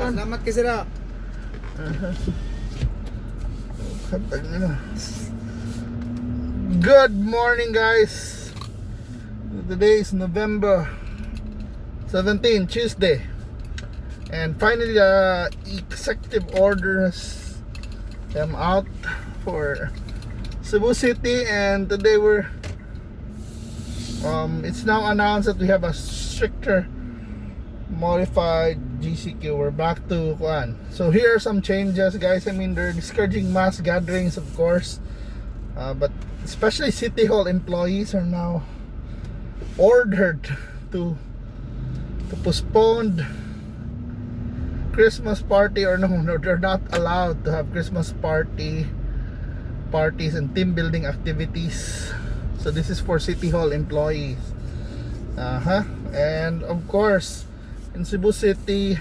man. Salamat kay sira. Good morning, guys. Today is November 17, Tuesday. And finally, the executive orders am out for Cebu City, and today it's now announced that we have a stricter modified GCQ. We're back to one. So here are some changes, guys. I mean, they're discouraging mass gatherings, of course, but especially City Hall employees are now ordered to postpone Christmas party, or no, they're not allowed to have Christmas parties and team building activities. So this is for City Hall employees. And of course, in Cebu City,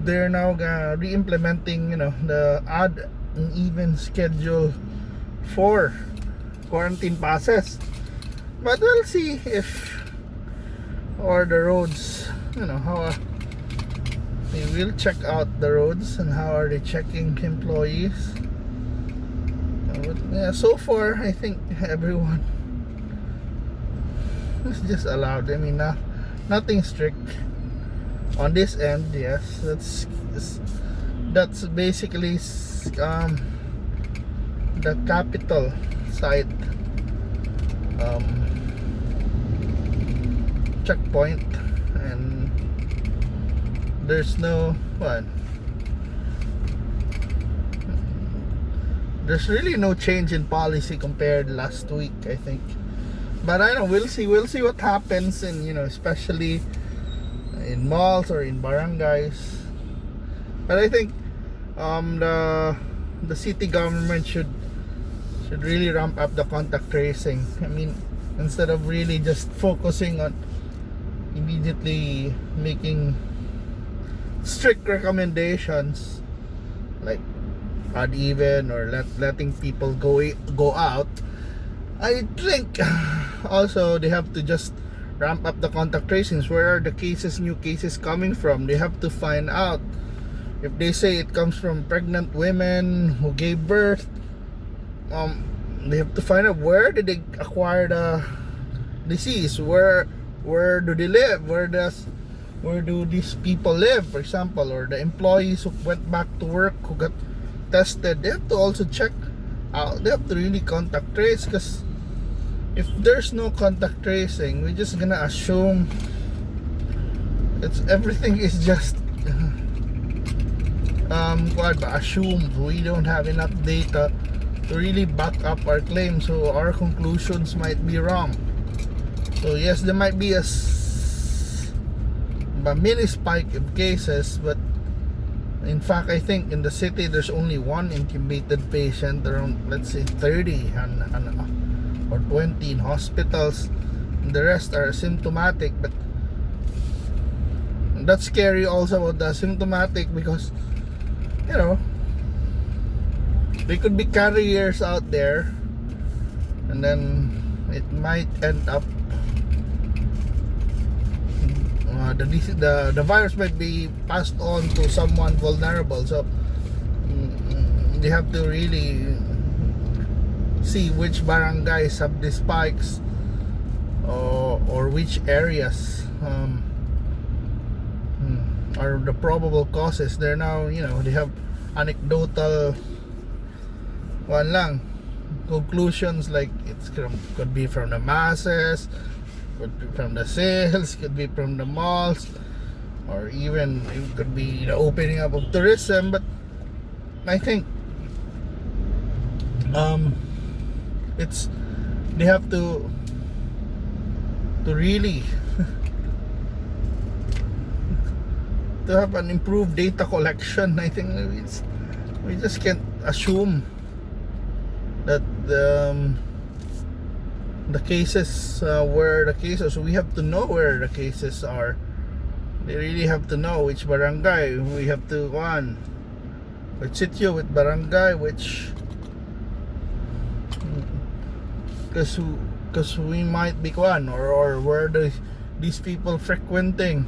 they're now re-implementing, the odd and even schedule for quarantine passes. But we'll see if, or the roads, how they will check out the roads and how are they checking employees. But yeah, so far I think everyone is just allowed. I mean, nothing strict on this end. Yes, that's basically the capital side checkpoint, and there's really no change in policy compared last week, I think. But I know we'll see what happens in, especially in malls or in barangays. But I think the city government should really ramp up the contact tracing. I mean, instead of really just focusing on immediately making strict recommendations like odd even or letting people go out, I think also they have to just ramp up the contact tracings. Where are the new cases coming from? They have to find out. If they say it comes from pregnant women who gave birth, they have to find out where did they acquire the disease, where do they live, where do these people live, for example, or the employees who went back to work who got tested. They have to also check out. They have to really contact trace, because if there's no contact tracing, we're just gonna assume everything is just assumed. We don't have enough data to really back up our claims, so our conclusions might be wrong. So yes, there might be a mini spike of cases, but in fact, I think in the city there's only one incubated patient, around, let's say, 30 or 20 in hospitals, and the rest are asymptomatic. But that's scary also about the asymptomatic, because they could be carriers out there, and then it might end up the virus might be passed on to someone vulnerable. So they have to really see which barangays have the spikes, or which areas are the probable causes. They're now, they have anecdotal conclusions, like could be from the masses, could be from the sales, could be from the malls, or even it could be the opening up of tourism. But I think they have to really to have an improved data collection. I think we just can't assume that the cases, where the cases, we have to know where the cases are. They really have to know which barangay. We have to which sitio, with barangay, which, because we might be or where the these people frequenting,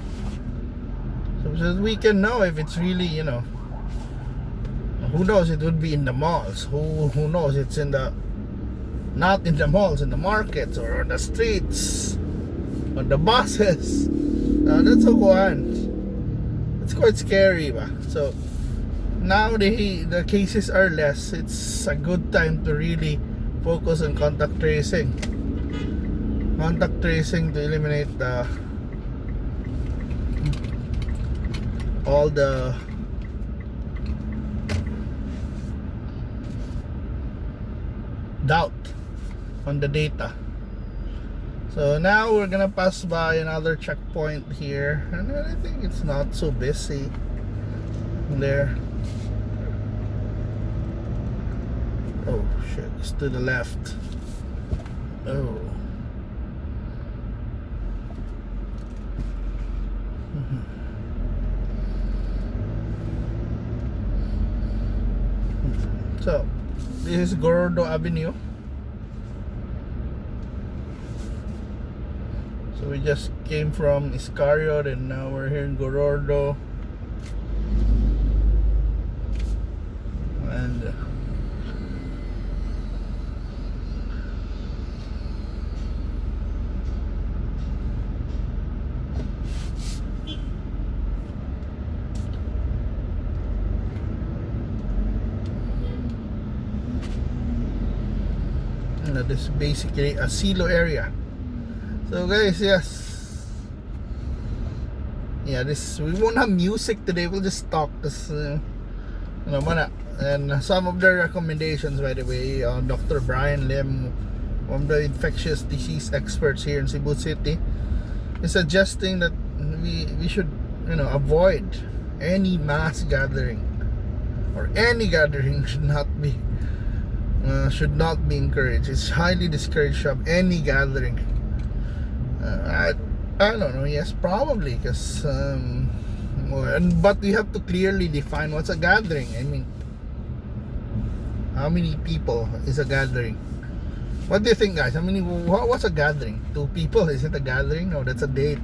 so we can know if it's really, who knows, it would be in the malls, who knows, it's in the, not in the malls, in the markets or on the streets, on the buses. That's a one. It's quite scary, ba? So now the cases are less. It's a good time to really focus on contact tracing. Contact tracing to eliminate all the doubt on the data. So now we're gonna pass by another checkpoint here, and I think it's not so busy there. Oh shit, it's to the left. Oh. So this is Gordo Avenue. So we just came from Iscariot and now we're here in Gordo. And this is basically a silo area. So guys, yes, yeah, this, we won't have music today, we'll just talk this, and some of the recommendations, by the way, Dr. Brian Lim, one of the infectious disease experts here in Cebu City, is suggesting that we should, avoid any mass gathering, or any gathering should not be encouraged. It's highly discouraged of any gathering. I don't know. Yes, probably, because but we have to clearly define what's a gathering. I mean, how many people is a gathering? What do you think, guys? What's a gathering? 2 people? Is it a gathering? No, that's a date.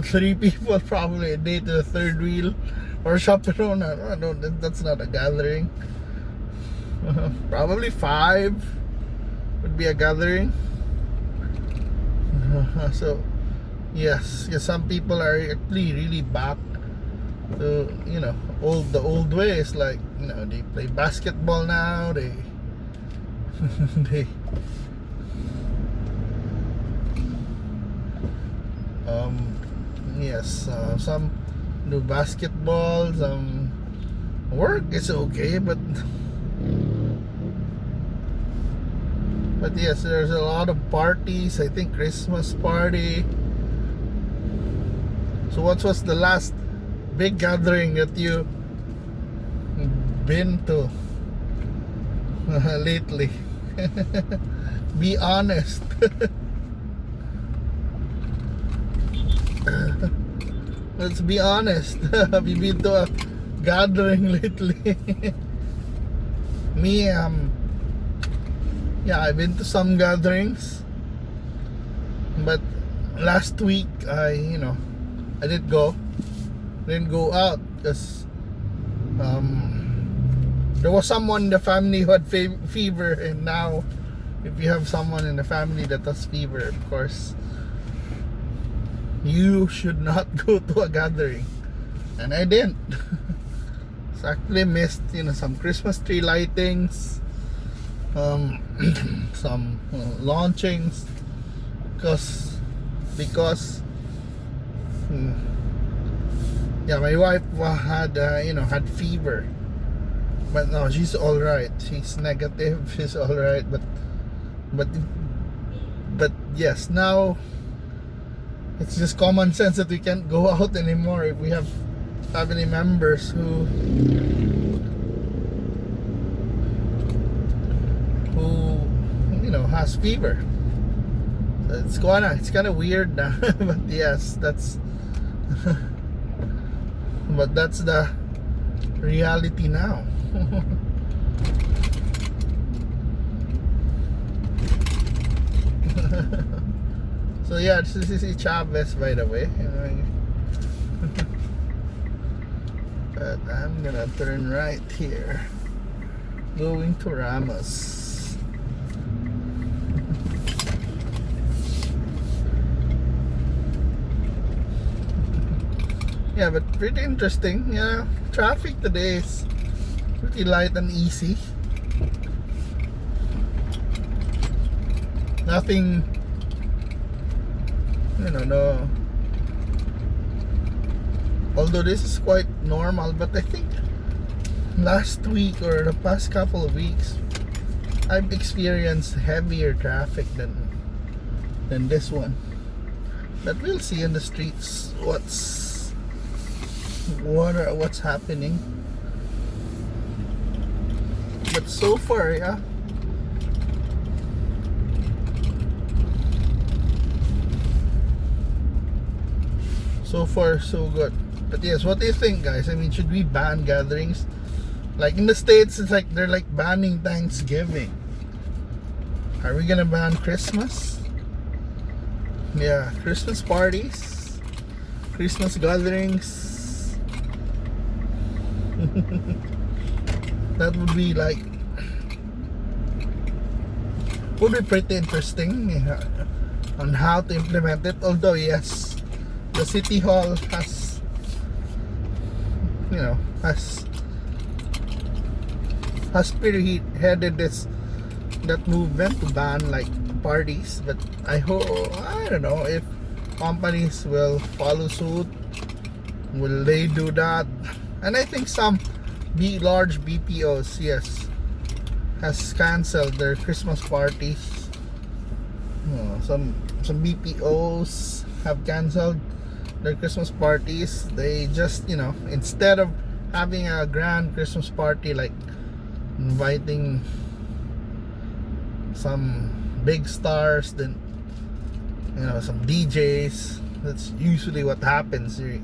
3 people, probably a date to the third wheel or chaperone. No, that's not a gathering. Probably 5 would be a gathering. So yes, some people are actually really back to the old ways, like they play basketball now, they yes, some do basketball, some work is okay, but yes, there's a lot of parties. I think Christmas party. So what was the last big gathering that you been to lately? Be honest. Let's be honest. Have you been to a gathering lately? Me, yeah, I've been to some gatherings, but last week I didn't go out because there was someone in the family who had fever, and now if you have someone in the family that has fever, of course you should not go to a gathering, and I didn't. So I actually missed some Christmas tree lightings, some launchings, because yeah, my wife had fever, but no, she's all right. She's negative. She's all right, but yes, now it's just common sense that we can't go out anymore if we have family members who has fever. It's kind of weird now. But yes, that's but that's the reality now. So yeah, this is Chavez, by the way. But I'm gonna turn right here, going to Ramos. Yeah, but pretty interesting. Yeah, traffic today is pretty light and easy. Nothing, no. Although this is quite normal, but I think last week or the past couple of weeks, I've experienced heavier traffic than this one. But we'll see in the streets what's happening. But so far, yeah. So far, so good. But yes, what do you think, guys? I mean, should we ban gatherings? Like in the States, it's like they're like banning Thanksgiving. Are we gonna ban Christmas? Yeah, Christmas parties, Christmas gatherings. That would be pretty interesting on how to implement it. Although yes, the city hall has spearheaded that movement to ban like parties, but I don't know if companies will follow suit. Will they do that? And I think some large BPOs, yes, has canceled their Christmas parties. Some BPOs have canceled their Christmas parties. They just, instead of having a grand Christmas party, like inviting some big stars, then some DJs. That's usually what happens in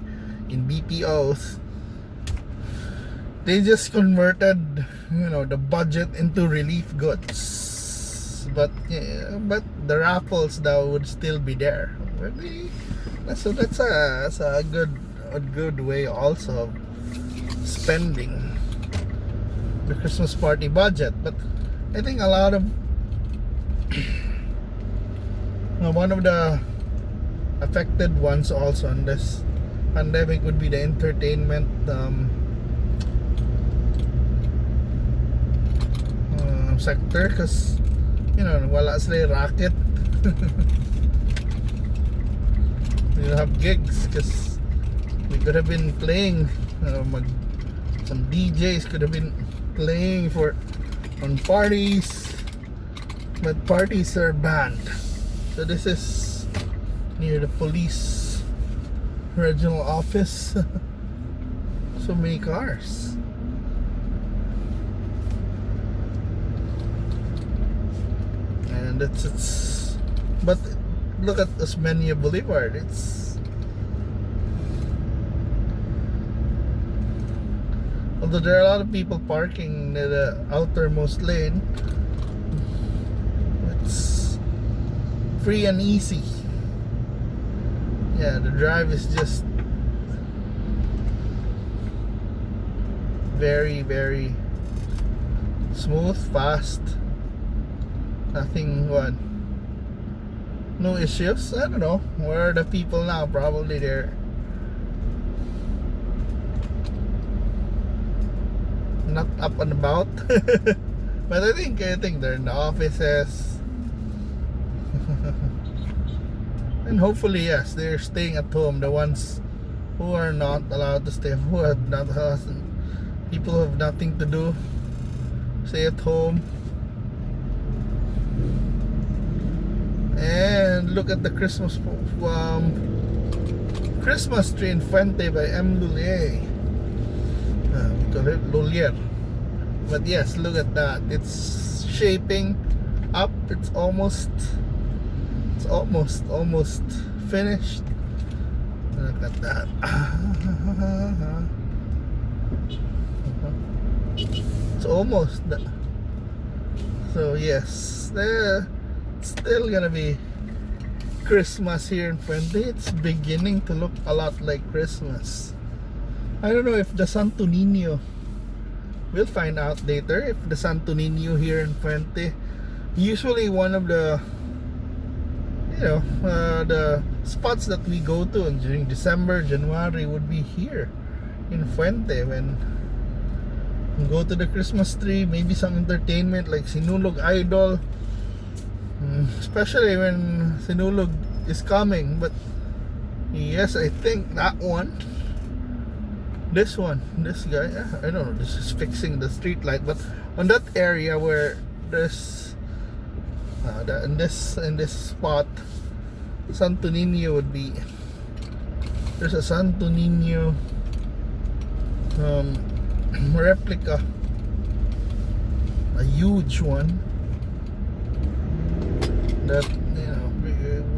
BPOs. They just converted the budget into relief goods, but the raffles that would still be there. So that's a good way also of spending the Christmas party budget. But I think a lot of one of the affected ones also in this pandemic would be the entertainment sector, because wala sila racket. We don't have gigs because we could have been playing, some DJs could have been playing on parties, but parties are banned. So this is near the police regional office. So many cars. And it's but look at Osmeña Boulevard. Although there are a lot of people parking near the outermost lane, it's free and easy. Yeah, the drive is just very, very smooth, fast. Nothing, no issues. I don't know. Where are the people now? Probably they're not up and about. But I think they're in the offices. And hopefully, yes, they're staying at home. The ones who are not allowed to stay, people who have nothing to do, stay at home. And look at the Christmas tree in Fuente by M. Lulier. We call it Lulier. But yes, look at that. It's shaping up. It's almost finished. Look at that. It's almost. So yes, they're still gonna be Christmas here in Fuente. It's beginning to look a lot like Christmas. I don't know if the Santo Niño, we'll find out later if the Santo Niño here in Fuente, usually one of the the spots that we go to during December, January would be here in Fuente when we go to the Christmas tree, maybe some entertainment like Sinulog Idol, especially when Sinulog is coming. But yes, I think that one, this guy, I don't know, this is fixing the street light, but on that area where there's in this spot, Santo Niño would be, there's a Santo Niño replica, a huge one that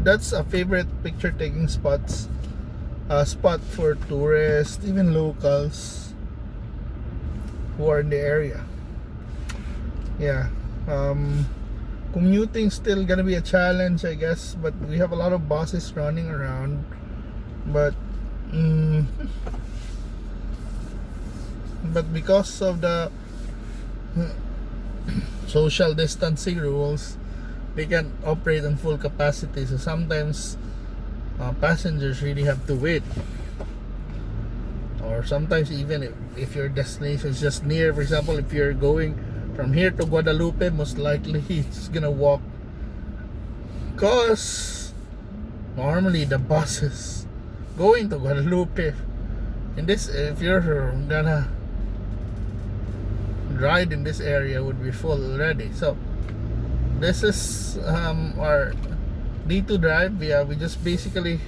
that's a favorite picture taking spot for tourists, even locals who are in the area. Commuting still gonna be a challenge, I guess, but we have a lot of buses running around. But because of the social distancing rules, they can operate on full capacity. So sometimes passengers really have to wait, or sometimes even if your destination is just near. For example, if you're going from here to Guadalupe, most likely it's gonna walk, cause normally the buses going to Guadalupe, if you're gonna ride in this area, would be full already. So this is our D2 drive. We just basically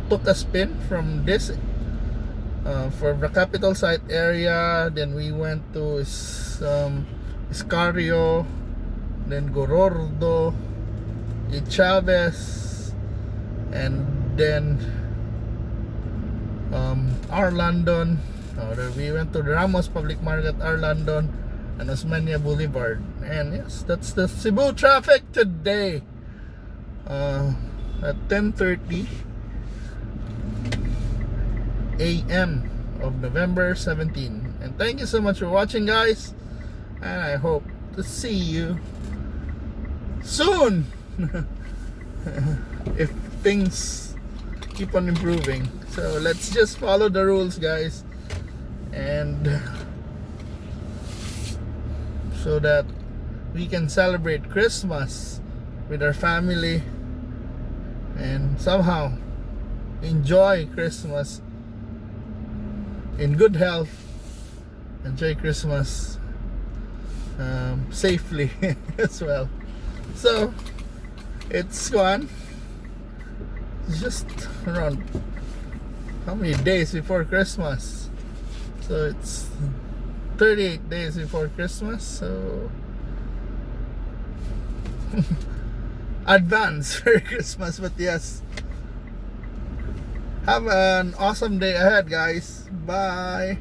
took a spin from this for the capital site area, then we went to Iscario, then Gorordo, Chavez, and then Arlandon. We went to the Ramos Public Market, Arlandon, and Osmania Boulevard. And yes, that's the Cebu traffic today at 10:30 a.m. of November 17. And thank you so much for watching, guys, and I hope to see you soon if things keep on improving. So let's just follow the rules, guys, and so that we can celebrate Christmas with our family and somehow enjoy Christmas in good health, enjoy Christmas safely as well. So it's gone. It's just around how many days before Christmas? So it's 38 days before Christmas. So advance Merry Christmas. But yes, have an awesome day ahead, guys. Bye.